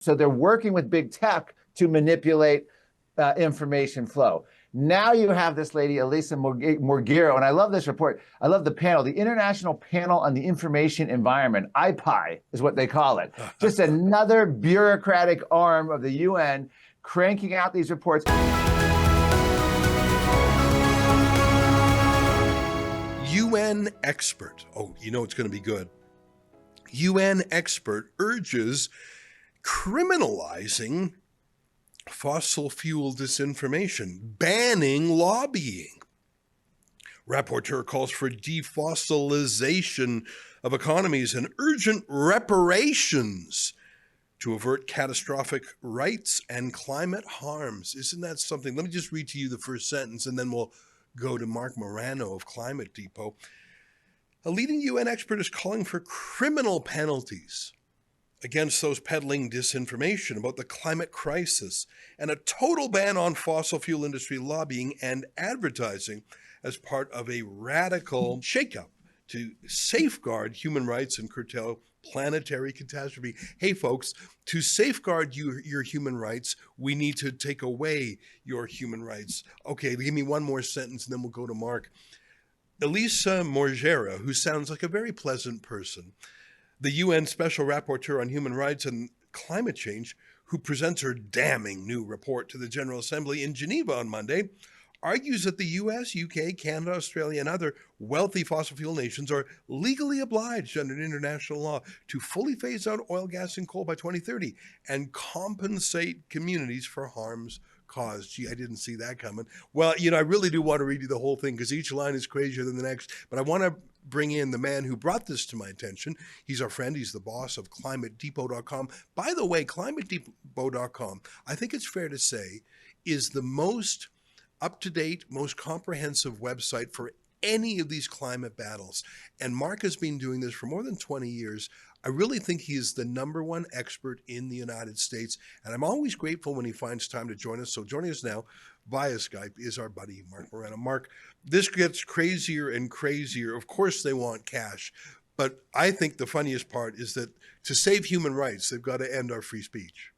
So they're working with big tech to manipulate information flow. Now you have this lady, Elisa Morgero, and I love this report. I love the panel, the International Panel on the Information Environment, IPI is what they call it. Just another bureaucratic arm of the UN cranking out these reports. UN expert. Oh, you know it's going to be good. UN expert urges criminalizing fossil fuel disinformation, banning lobbying. Rapporteur calls for defossilization of economies and urgent reparations to avert catastrophic rights and climate harms. Isn't that something? Let me just read to you the first sentence and then we'll go to Marc Morano of Climate Depot. A leading UN expert is calling for criminal penalties against those peddling disinformation about the climate crisis and a total ban on fossil fuel industry lobbying and advertising as part of a radical shakeup to safeguard human rights and curtail planetary catastrophe. Hey, folks, to safeguard your human rights, we need to take away your human rights. Okay, give me one more sentence and then we'll go to Mark. Elisa Morgero, who sounds like a very pleasant person, the UN Special Rapporteur on Human Rights and Climate Change, who presents her damning new report to the General Assembly in Geneva on Monday, argues that the US, UK, Canada, Australia, and other wealthy fossil fuel nations are legally obliged under international law to fully phase out oil, gas, and coal by 2030 and compensate communities for harms caused. Gee, I didn't see that coming. Well, you know, I really do want to read you the whole thing because each line is crazier than the next, but I want to bring in the man who brought this to my attention. He's our friend. He's the boss of ClimateDepot.com. By the way, ClimateDepot.com, I think it's fair to say, is the most up-to-date, most comprehensive website for any of these climate battles. And Mark has been doing this for more than 20 years. I really think he is the #1 expert in the United States. And I'm always grateful when he finds time to join us. So joining us now via Skype is our buddy, Marc Morano. Mark, this gets crazier and crazier. Of course they want cash. But I think the funniest part is that to save human rights, they've got to end our free speech.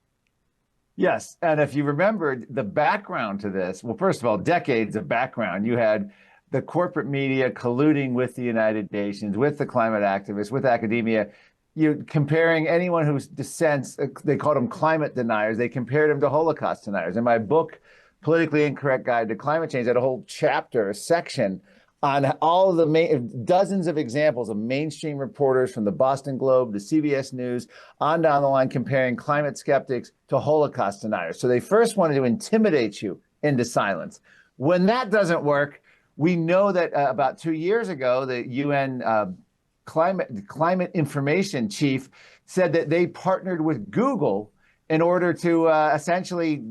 Yes. And if you remember the background to this, well, first of all, decades of background. You had the corporate media colluding with the United Nations, with the climate activists, with academia. You're comparing anyone who dissents, they called them climate deniers. They compared them to Holocaust deniers. In my book, Politically Incorrect Guide to Climate Change, I had a whole chapter, a section on all of the dozens of examples of mainstream reporters from the Boston Globe to CBS News on down the line comparing climate skeptics to Holocaust deniers. So they first wanted to intimidate you into silence. When that doesn't work, we know that about 2 years ago, the UN climate information chief said that they partnered with Google in order to essentially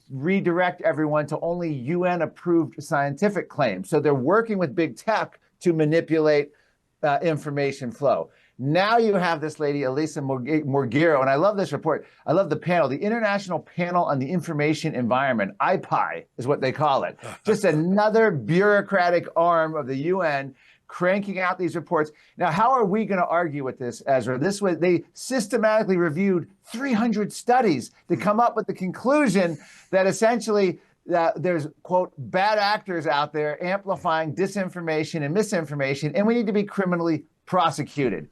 redirect everyone to only UN-approved scientific claims. So they're working with big tech to manipulate information flow. Now you have this lady, Elisa Morgero, and I love this report. I love the panel, the International Panel on the Information Environment, IPI is what they call it. Just another bureaucratic arm of the UN cranking out these reports. Now, how are we going to argue with this, Ezra? This way, they systematically reviewed 300 studies to come up with the conclusion that essentially there's, quote, bad actors out there amplifying disinformation and misinformation, and we need to be criminally prosecuted.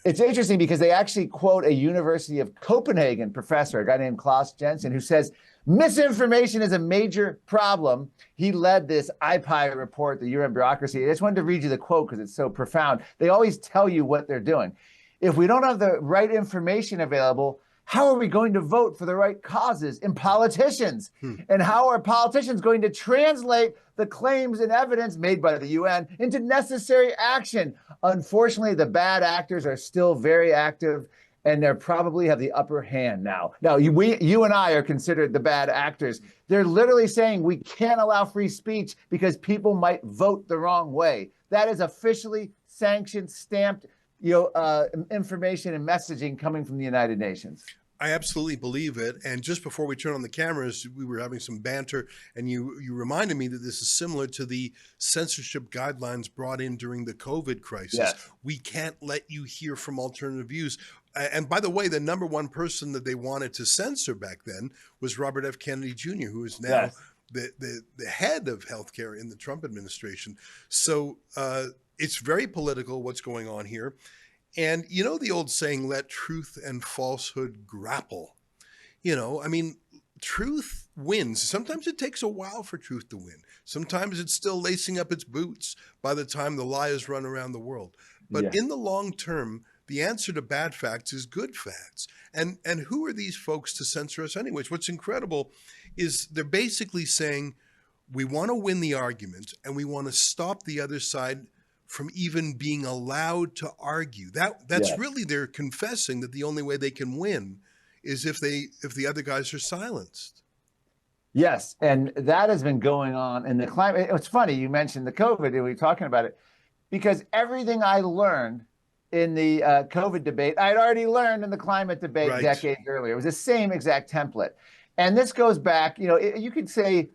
It's interesting because they actually quote a University of Copenhagen professor, a guy named Klaus Jensen, who says misinformation is a major problem. He led this IPI report, the UN bureaucracy. I just wanted to read you the quote because it's so profound. They always tell you what they're doing. If we don't have the right information available, how are we going to vote for the right causes in politicians? And how are politicians going to translate the claims and evidence made by the UN into necessary action? Unfortunately, the bad actors are still very active, and they probably have the upper hand now. Now, you and I are considered the bad actors. They're literally saying we can't allow free speech because people might vote the wrong way. That is officially sanctioned, stamped, information and messaging coming from the United Nations. I absolutely believe it. And just before we turn on the cameras, we were having some banter, and you reminded me that this is similar to the censorship guidelines brought in during the COVID crisis. Yes. We can't let you hear from alternative views. And by the way, the number one person that they wanted to censor back then was Robert F. Kennedy Jr., who is now Yes. the head of healthcare in the Trump administration. So it's very political what's going on here. And you know the old saying, let truth and falsehood grapple. You know, I mean, truth wins. Sometimes it takes a while for truth to win. Sometimes it's still lacing up its boots by the time the lie has run around the world. But Yeah. in the long term, the answer to bad facts is good facts. And who are these folks to censor us anyways? What's incredible is they're basically saying, we want to win the argument and we want to stop the other side from even being allowed to argue. That's Yes. really, they're confessing that the only way they can win is if the other guys are silenced. Yes, and that has been going on in the climate. It's funny you mentioned the COVID, and we were talking about it, because everything I learned in the COVID debate, I'd already learned in the climate debate Right. decades earlier. It was the same exact template. And this goes back, you know, you could say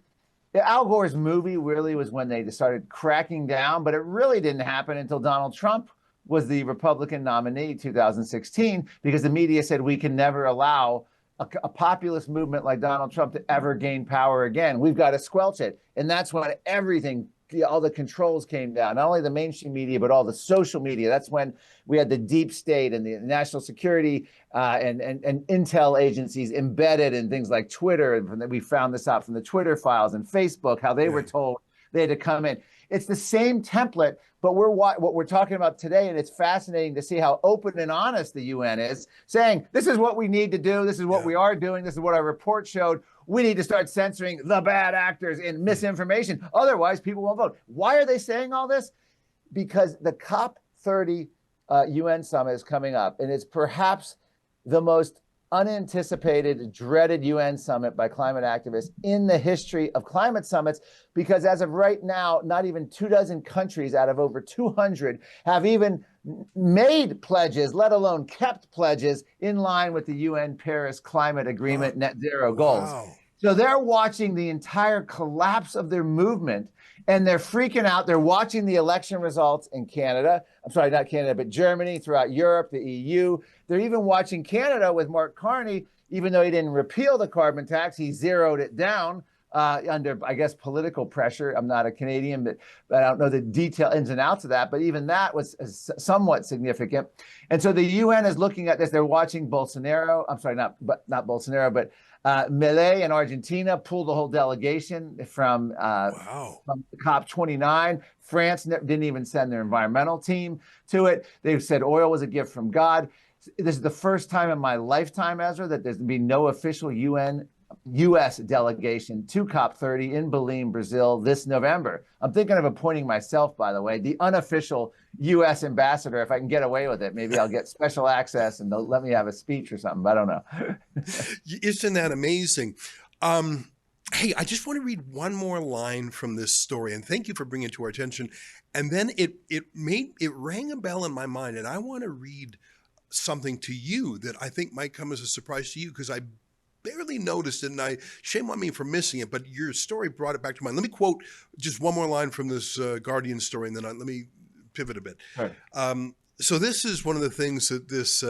Al Gore's movie really was when they started cracking down, but it really didn't happen until Donald Trump was the Republican nominee in 2016, because the media said we can never allow a populist movement like Donald Trump to ever gain power again. We've got to squelch it. And that's when everything, all the controls came down, not only the mainstream media, but all the social media. That's when we had the deep state and the national security and intel agencies embedded in things like Twitter. And we found this out from the Twitter files and Facebook, how they were told they had to come in. It's the same template, but what we're talking about today, and it's fascinating to see how open and honest the UN is, saying this is what we need to do, this is what we are doing, this is what our report showed. We need to start censoring the bad actors and misinformation. Otherwise, people won't vote. Why are they saying all this? Because the COP30 UN summit is coming up, and it's perhaps the most unanticipated, dreaded UN summit by climate activists in the history of climate summits, because as of right now, not even 24 countries out of over 200 have even made pledges, let alone kept pledges in line with the UN Paris Climate Agreement net zero goals. Wow. So they're watching the entire collapse of their movement, and they're freaking out. They're watching the election results in Canada. I'm sorry, not Canada, but Germany, throughout Europe, the EU. They're even watching Canada with Mark Carney. Even though he didn't repeal the carbon tax, he zeroed it down under, I guess, political pressure. I'm not a Canadian, but I don't know the detail ins and outs of that. But even that was somewhat significant. And so the UN is looking at this. They're watching Bolsonaro. I'm sorry, not Bolsonaro, but Milei in Argentina pulled the whole delegation from COP29. France didn't even send their environmental team to it. They've said oil was a gift from God. This is the first time in my lifetime, Ezra, that there's been no official U.S. delegation to COP30 in Belém, Brazil this November. I'm thinking of appointing myself, by the way, the unofficial U.S. ambassador. If I can get away with it, maybe I'll get special access and they'll let me have a speech or something. I don't know. Isn't that amazing? Hey, I just want to read one more line from this story, and thank you for bringing it to our attention. And then it rang a bell in my mind, and I want to read something to you that I think might come as a surprise to you, because I barely noticed it, and shame on me for missing it, but your story brought it back to mind. Let me quote just one more line from this Guardian story, and then let me pivot a bit. Sure. So this is one of the things that this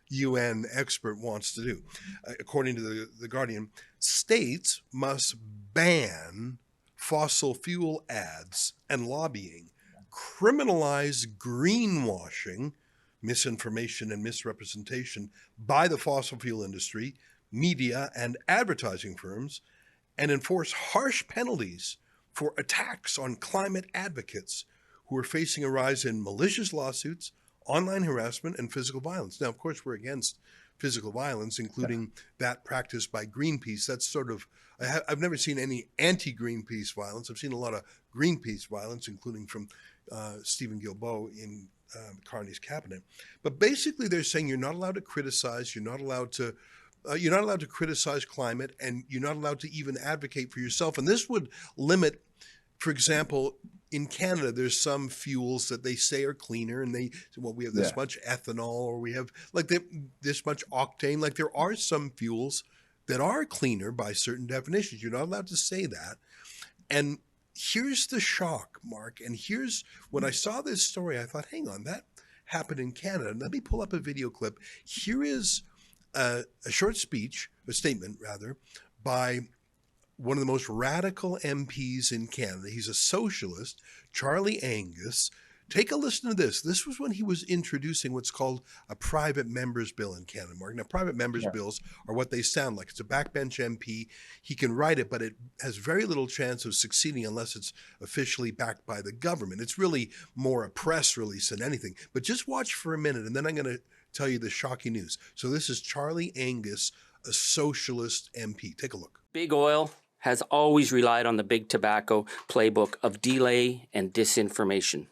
UN expert wants to do. According to the Guardian, states must ban fossil fuel ads and lobbying, criminalize greenwashing, misinformation and misrepresentation by the fossil fuel industry, media, and advertising firms, and enforce harsh penalties for attacks on climate advocates who are facing a rise in malicious lawsuits, online harassment, and physical violence. Now, of course, we're against physical violence, including that practiced by Greenpeace. That's sort of, I've never seen any anti-Greenpeace violence. I've seen a lot of Greenpeace violence, including from Stephen Guilbeault in Carney's cabinet. But basically, they're saying you're not allowed to criticize, you're not allowed to criticize climate, and you're not allowed to even advocate for yourself. And this would limit, for example, in Canada, there's some fuels that they say are cleaner, and we have this much ethanol, or we have this much octane. Like, there are some fuels that are cleaner by certain definitions. You're not allowed to say that. And here's the shock, Mark. And here's when I saw this story, I thought, hang on, that happened in Canada. Let me pull up a video clip. Here is a short speech, a statement rather, by one of the most radical MPs in Canada. He's a socialist, Charlie Angus. Take a listen to this. This was when he was introducing what's called a private member's bill in Canada, Mark. Now, private member's bills are what they sound like. It's a backbench MP. He can write it, but it has very little chance of succeeding unless it's officially backed by the government. It's really more a press release than anything. But just watch for a minute, and then I'm going to tell you the shocking news. So this is Charlie Angus, a socialist MP. Take a look. Big oil has always relied on the big tobacco playbook of delay and disinformation.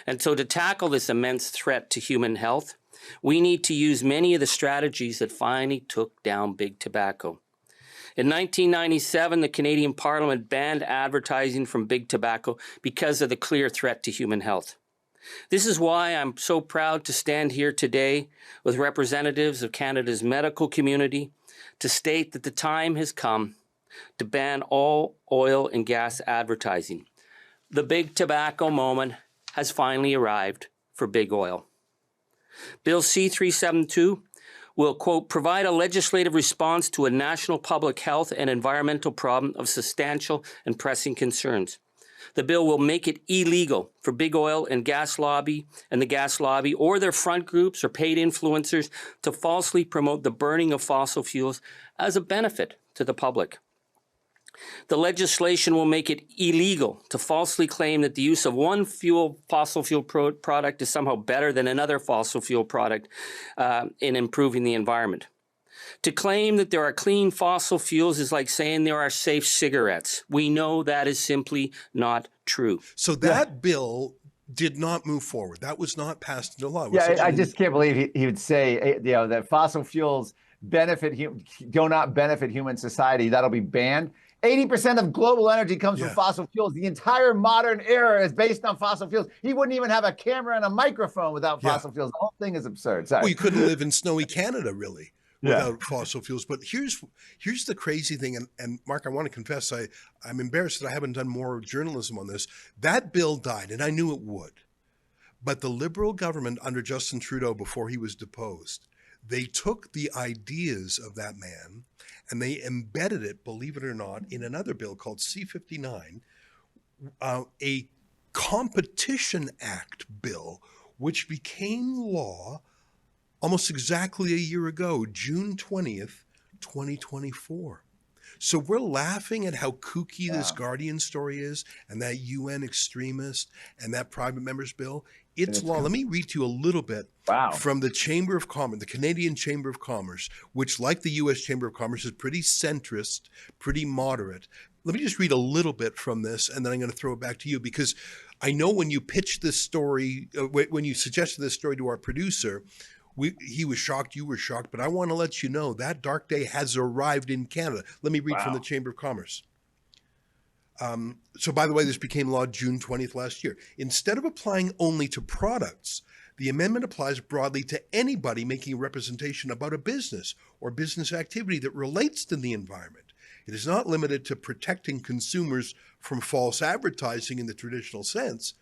And so to tackle this immense threat to human health, we need to use many of the strategies that finally took down big tobacco. In 1997, the Canadian Parliament banned advertising from big tobacco because of the clear threat to human health. This is why I'm so proud to stand here today with representatives of Canada's medical community to state that the time has come to ban all oil and gas advertising. The big tobacco moment has finally arrived for big oil. Bill C-372 will, quote, provide a legislative response to a national public health and environmental problem of substantial and pressing concerns. The bill will make it illegal for big oil and gas lobby and the gas lobby or their front groups or paid influencers to falsely promote the burning of fossil fuels as a benefit to the public. The legislation will make it illegal to falsely claim that the use of one fossil fuel product is somehow better than another fossil fuel product in improving the environment. To claim that there are clean fossil fuels is like saying there are safe cigarettes. We know that is simply not true. So that bill did not move forward. That was not passed into law. I just can't believe he would say, that fossil fuels do not benefit human society. That'll be banned. 80% of global energy comes from fossil fuels. The entire modern era is based on fossil fuels. He wouldn't even have a camera and a microphone without fossil fuels. The whole thing is absurd. Sorry. Well, you couldn't live in snowy Canada, really, without fossil fuels. But here's the crazy thing, and Mark, I want to confess, I'm embarrassed that I haven't done more journalism on this. That bill died, and I knew it would. But the Liberal government under Justin Trudeau, before he was deposed, they took the ideas of that man and they embedded it, believe it or not, in another bill called C-59, a Competition Act bill, which became law almost exactly a year ago, June 20th, 2024. So we're laughing at how kooky this Guardian story is and that UN extremist and that private members bill. It's law. Let me read to you a little bit from the Chamber of Commerce, the Canadian Chamber of Commerce, which, like the U.S. Chamber of Commerce, is pretty centrist, pretty moderate. Let me just read a little bit from this, and then I'm going to throw it back to you, because I know when you pitched this story, when you suggested this story to our producer, he was shocked, you were shocked, but I want to let you know that dark day has arrived in Canada. Let me read from the Chamber of Commerce. So by the way, this became law June 20th last year. Instead of applying only to products, the amendment applies broadly to anybody making a representation about a business or business activity that relates to the environment. It is not limited to protecting consumers from false advertising in the traditional sense.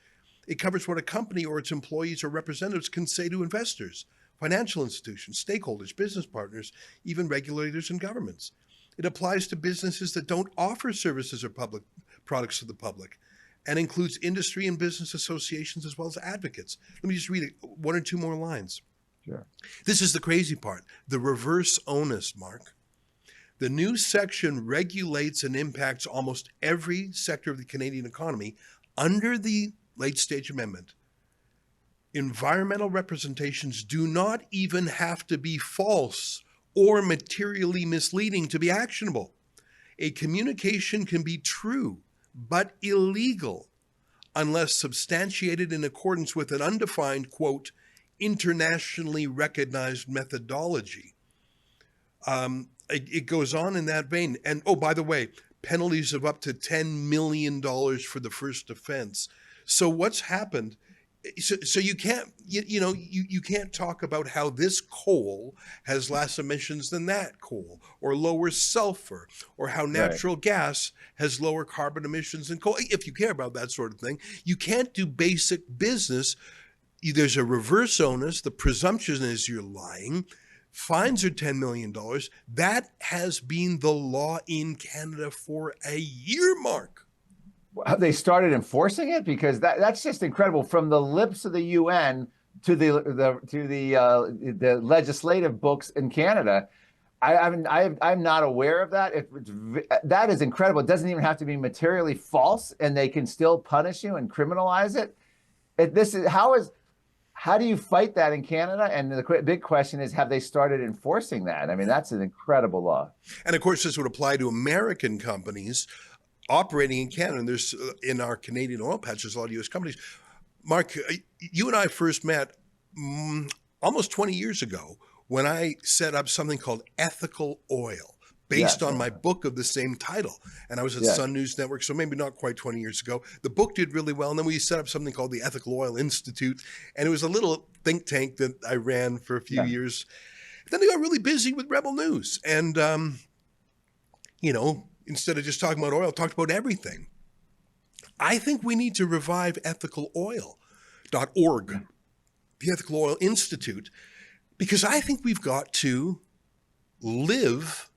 It covers what a company or its employees or representatives can say to investors, financial institutions, stakeholders, business partners, even regulators and governments. It applies to businesses that don't offer services or public products to the public, and includes industry and business associations as well as advocates. Let me just read one or two more lines. Sure. This is the crazy part, the reverse onus, Mark. The new section regulates and impacts almost every sector of the Canadian economy under the late stage amendment. Environmental representations do not even have to be false or materially misleading to be actionable. A communication can be true but illegal unless substantiated in accordance with an undefined, quote, internationally recognized methodology. It goes on in that vein. And oh, by the way, penalties of up to $10 million for the first offense. So what's happened? So you can't, you can't talk about how this coal has less emissions than that coal, or lower sulfur, or how natural gas has lower carbon emissions than coal. If you care about that sort of thing, you can't do basic business there's a reverse onus. The presumption is you're lying. Fines are $10 million. That has been the law in Canada for a year, Mark. Have they started enforcing it? Because that's just incredible. From the lips of the UN to the legislative books in Canada, I'm not aware of that. That is incredible. It doesn't even have to be materially false, and they can still punish you and criminalize it. How do you fight that in Canada? And the big question is, have they started enforcing that? I mean, that's an incredible law. And of course, this would apply to American companies operating in Canada. And there's in our Canadian oil patch, there's a lot of U.S. companies. Mark, you and I first met almost 20 years ago when I set up something called Ethical Oil, based on my book of the same title. And I was at Sun News Network, so maybe not quite 20 years ago. The book did really well. And then we set up something called the Ethical Oil Institute. And it was a little think tank that I ran for a few years. Then I got really busy with Rebel News. And, instead of just talking about oil, talked about everything. I think we need to revive ethicaloil.org, the Ethical Oil Institute, because I think we've got to live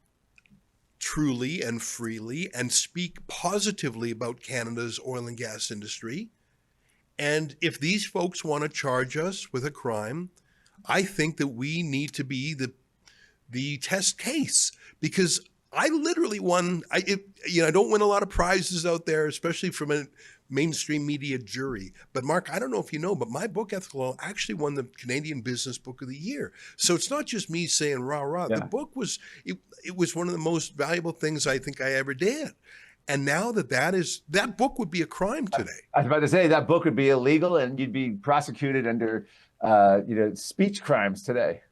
truly and freely and speak positively about Canada's oil and gas industry. And if these folks want to charge us with a crime, I think that we need to be the test case, because I literally won. I don't win a lot of prizes out there, especially from a mainstream media jury. But Mark, I don't know if you know, but my book, Ethical Oil, actually won the Canadian Business Book of the Year. So it's not just me saying rah, rah. The book was, it was one of the most valuable things I think I ever did. And now that book would be a crime today. I was about to say that book would be illegal and you'd be prosecuted under, speech crimes today.